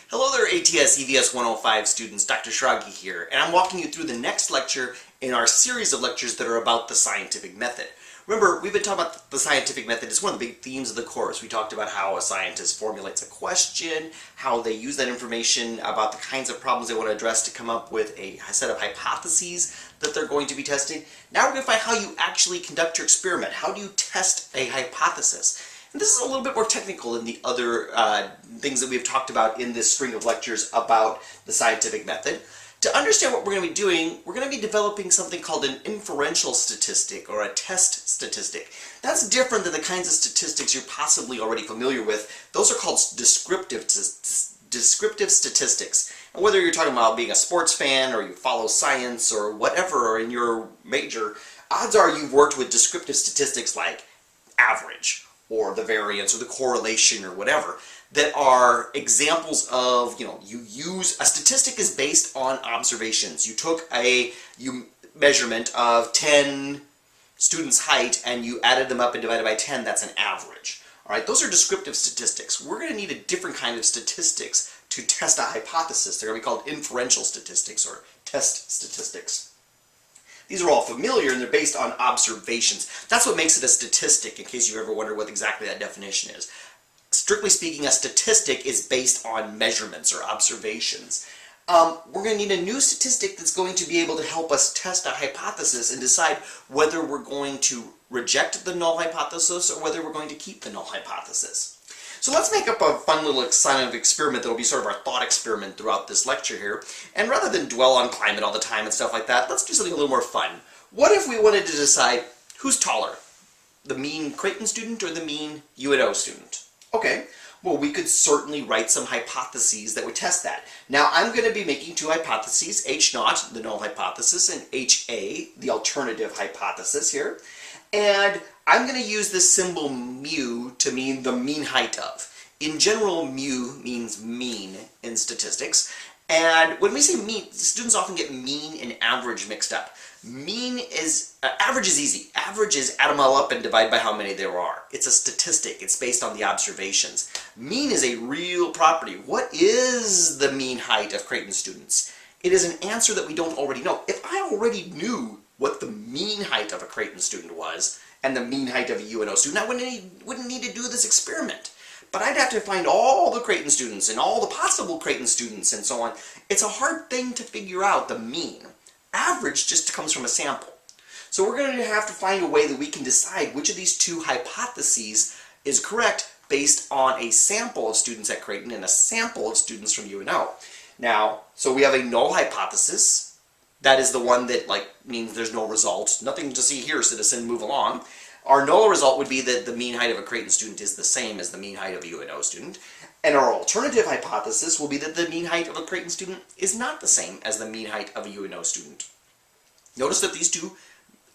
Hello there, ATS EVS 105 students. Dr. Shragi here, and I'm walking you through the next lecture in our series of lectures that are about the scientific method. Remember, we've been talking about the scientific method. It's one of the big themes of the course. We talked about how a scientist formulates a question, how they use that information about the kinds of problems they want to address to come up with a set of hypotheses that they're going to be testing. Now we're going to find how you actually conduct your experiment. How do you test a hypothesis? And this is a little bit more technical than the other things that we've talked about in this string of lectures about the scientific method. To understand what we're going to be doing, we're going to be developing something called an inferential statistic or a test statistic. That's different than the kinds of statistics you're possibly already familiar with. Those are called descriptive statistics. And whether you're talking about being a sports fan or you follow science or whatever in your major, odds are you've worked with descriptive statistics like average, or the variance, or the correlation, or whatever, that are examples of, you use, a statistic is based on observations. You took a measurement of 10 students' height, and you added them up and divided by 10, that's an average. All right, those are descriptive statistics. We're going to need a different kind of statistics to test a hypothesis. They're going to be called inferential statistics, or test statistics. These are all familiar and they're based on observations. That's what makes it a statistic, in case you ever wonder what exactly that definition is. Strictly speaking, a statistic is based on measurements or observations. We're going to need a new statistic that's going to be able to help us test a hypothesis and decide whether we're going to reject the null hypothesis or whether we're going to keep the null hypothesis. So let's make up a fun little kind of experiment that'll be sort of our thought experiment throughout this lecture here. And rather than dwell on climate all the time and stuff like that, let's do something a little more fun. What if we wanted to decide who's taller? The mean Creighton student or the mean UNO student? Okay, well we could certainly write some hypotheses that would test that. Now I'm going to be making two hypotheses, H0, the null hypothesis, and HA, the alternative hypothesis here. And I'm going to use this symbol mu to mean the mean height of. In general, mu means mean in statistics. And when we say mean, students often get mean and average mixed up. Average is easy. Average is add them all up and divide by how many there are. It's a statistic. It's based on the observations. Mean is a real property. What is the mean height of Creighton students? It is an answer that we don't already know. If I already knew what the mean height of a Creighton student was, and the mean height of a UNO student, I wouldn't need to do this experiment. But I'd have to find all the Creighton students and all the possible Creighton students and so on. It's a hard thing to figure out the mean. Average just comes from a sample. So we're going to have to find a way that we can decide which of these two hypotheses is correct based on a sample of students at Creighton and a sample of students from UNO. Now, so we have a null hypothesis. That is the one that means there's no result. Nothing to see here, citizen, move along. Our null result would be that the mean height of a Creighton student is the same as the mean height of a UNO student. And our alternative hypothesis will be that the mean height of a Creighton student is not the same as the mean height of a UNO student. Notice that these two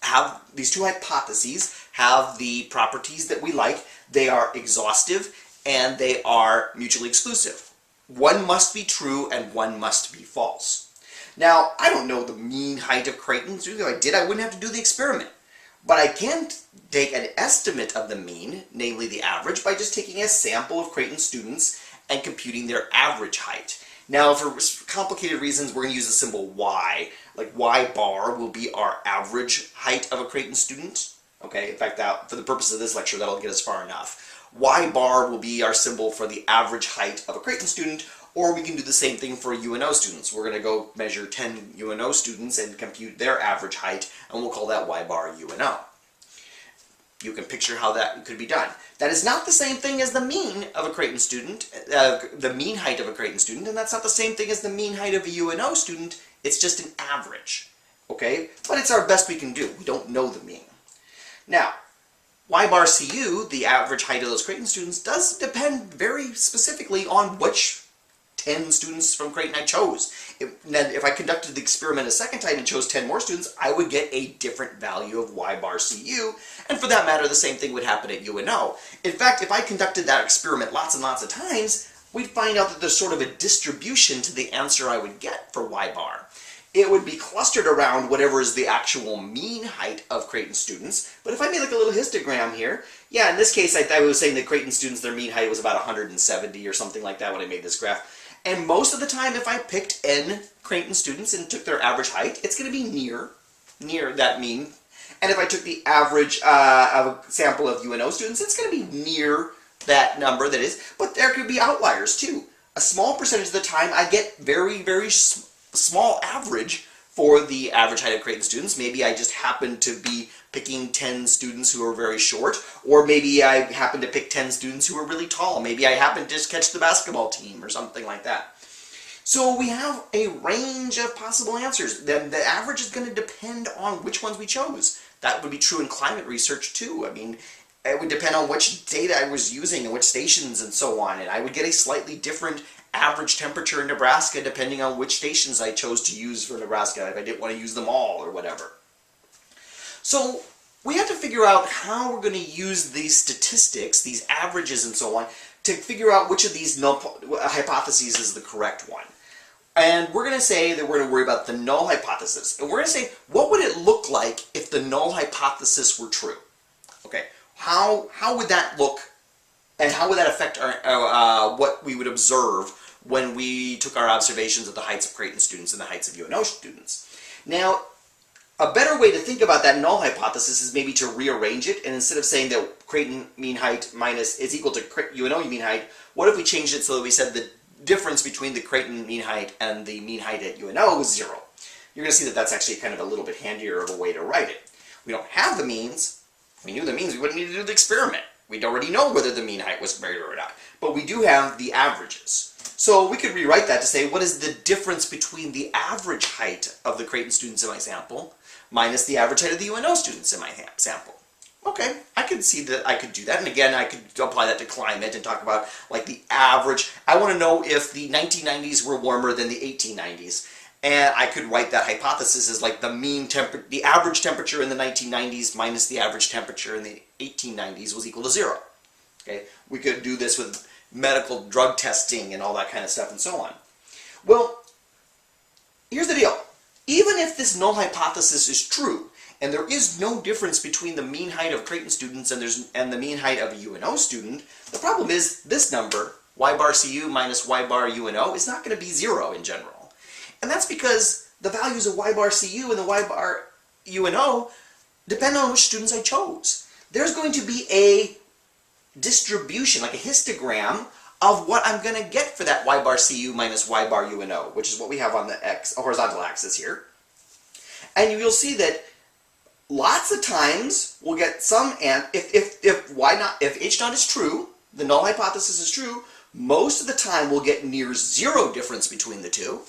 hypotheses have the properties that we like. They are exhaustive and they are mutually exclusive. One must be true and one must be false. Now, I don't know the mean height of Creighton students. If I did, I wouldn't have to do the experiment. But I can take an estimate of the mean, namely the average, by just taking a sample of Creighton students and computing their average height. Now, for complicated reasons, we're going to use the symbol y. Like y bar will be our average height of a Creighton student. Okay, in fact, for the purpose of this lecture, that'll get us far enough. Y bar will be our symbol for the average height of a Creighton student, or we can do the same thing for UNO students. We're going to go measure 10 UNO students and compute their average height, and we'll call that y bar UNO. You can picture how that could be done. That is not the same thing as the mean of a Creighton student, the mean height of a Creighton student, and that's not the same thing as the mean height of a UNO student. It's just an average, okay? But it's our best we can do. We don't know the mean. Now, y bar CU, the average height of those Creighton students, does depend very specifically on which 10 students from Creighton I chose. If I conducted the experiment a second time and chose 10 more students, I would get a different value of y bar CU, and for that matter, the same thing would happen at UNO. In fact, if I conducted that experiment lots and lots of times, we'd find out that there's sort of a distribution to the answer I would get for y bar. It would be clustered around whatever is the actual mean height of Creighton students, but if I made like a little histogram here, yeah, in this case I was saying that Creighton students, their mean height was about 170 or something like that when I made this graph. And most of the time, if I picked N Creighton students and took their average height, it's going to be near that mean. And if I took the average of a sample of UNO students, it's going to be near that number that is. But there could be outliers too. A small percentage of the time, I get very, very small average for the average height of Creighton students. Maybe I just happen to be picking 10 students who are very short, or maybe I happen to pick 10 students who are really tall. Maybe I happen to just catch the basketball team or something like that. So we have a range of possible answers. The average is going to depend on which ones we chose. That would be true in climate research too. I mean, it would depend on which data I was using and which stations and so on. And I would get a slightly different average temperature in Nebraska depending on which stations I chose to use for Nebraska, if I didn't want to use them all or whatever. So we have to figure out how we're going to use these statistics, these averages and so on, to figure out which of these null hypotheses is the correct one. And we're going to say that we're going to worry about the null hypothesis. And we're going to say, what would it look like if the null hypothesis were true? Okay, how would that look, and how would that affect our, what we would observe when we took our observations of the heights of Creighton students and the heights of UNO students? Now, a better way to think about that null hypothesis is maybe to rearrange it, and instead of saying that Creighton mean height minus is equal to UNO mean height, what if we changed it so that we said the difference between the Creighton mean height and the mean height at UNO was 0? You're going to see that that's actually kind of a little bit handier of a way to write it. We don't have the means. If we knew the means, we wouldn't need to do the experiment. We'd already know whether the mean height was greater or not. But we do have the averages. So we could rewrite that to say, what is the difference between the average height of the Creighton students in my sample minus the average height of the UNO students in my sample? Okay, I could see that I could do that. And again, I could apply that to climate and talk about like the average. I want to know if the 1990s were warmer than the 1890s. And I could write that hypothesis as like the average temperature in the 1990s minus the average temperature in the 1890s was equal to 0. Okay, we could do this with medical drug testing and all that kind of stuff and so on. Well, here's the deal. Even if this null hypothesis is true, and there is no difference between the mean height of Creighton students and the mean height of a UNO student, the problem is this number, y bar CU minus y bar UNO, is not going to be 0 in general. And that's because the values of y bar CU and the y bar UNO depend on which students I chose. There's going to be a distribution, like a histogram, of what I'm going to get for that y bar CU minus y bar UNO, which is what we have on the horizontal axis here. And you'll see that lots of times we'll get some, and if H naught is true, the null hypothesis is true, most of the time we'll get near 0 difference between the two.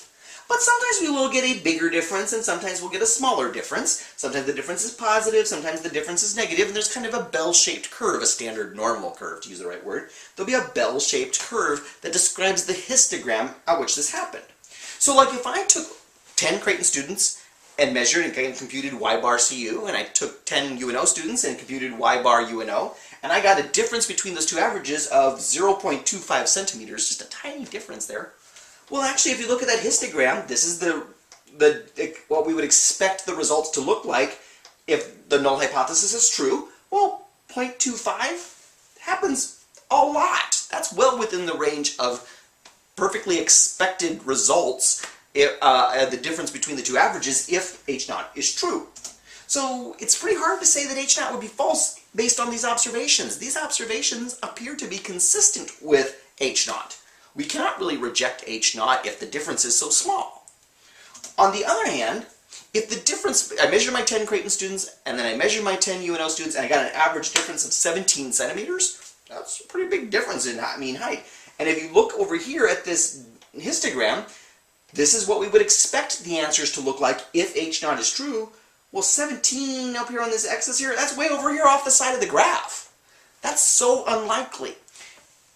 But sometimes we will get a bigger difference, and sometimes we'll get a smaller difference. Sometimes the difference is positive, sometimes the difference is negative, and there's kind of a bell-shaped curve, a standard normal curve, to use the right word. There'll be a bell-shaped curve that describes the histogram at which this happened. So like if I took 10 Creighton students and measured and computed y bar CU, and I took 10 UNO students and computed y bar UNO, and I got a difference between those two averages of 0.25 centimeters, just a tiny difference there. Well, actually, if you look at that histogram, this is what we would expect the results to look like if the null hypothesis is true. Well, 0.25 happens a lot. That's well within the range of perfectly expected results, the difference between the two averages, if H naught is true. So it's pretty hard to say that H naught would be false based on these observations. These observations appear to be consistent with H naught. We cannot really reject H naught if the difference is so small. On the other hand, if the difference, I measured my 10 Creighton students, and then I measured my 10 UNO students, and I got an average difference of 17 centimeters, that's a pretty big difference in mean height. And if you look over here at this histogram, this is what we would expect the answers to look like if H naught is true. Well, 17 up here on this axis here, that's way over here off the side of the graph. That's so unlikely.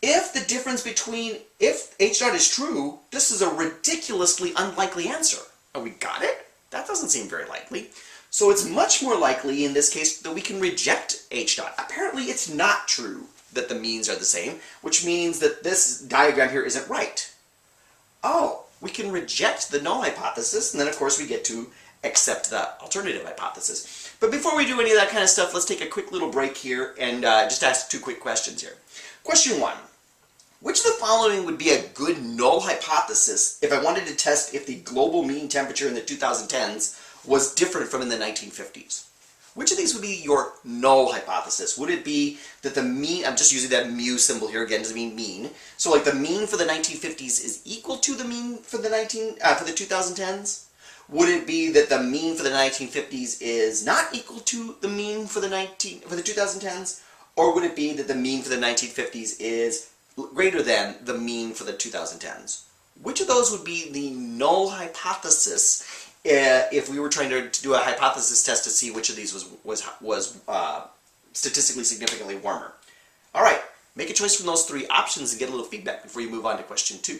If the difference between, if H naught is true, this is a ridiculously unlikely answer. And we got it? That doesn't seem very likely. So it's much more likely in this case that we can reject H naught. Apparently it's not true that the means are the same, which means that this diagram here isn't right. Oh, we can reject the null hypothesis, and then of course we get to accept the alternative hypothesis. But before we do any of that kind of stuff, let's take a quick little break here and just ask 2 quick questions here. Question 1. Which of the following would be a good null hypothesis if I wanted to test if the global mean temperature in the 2010s was different from in the 1950s? Which of these would be your null hypothesis? Would it be that the mean, I'm just using that mu symbol here again, doesn't mean mean. So like the mean for the 1950s is equal to the mean for the 2010s? Would it be that the mean for the 1950s is not equal to the mean for the 2010s? Or would it be that the mean for the 1950s is greater than the mean for the 2010s? Which of those would be the null hypothesis if we were trying to do a hypothesis test to see which of these was statistically significantly warmer? All right, make a choice from those three options and get a little feedback before you move on to question 2.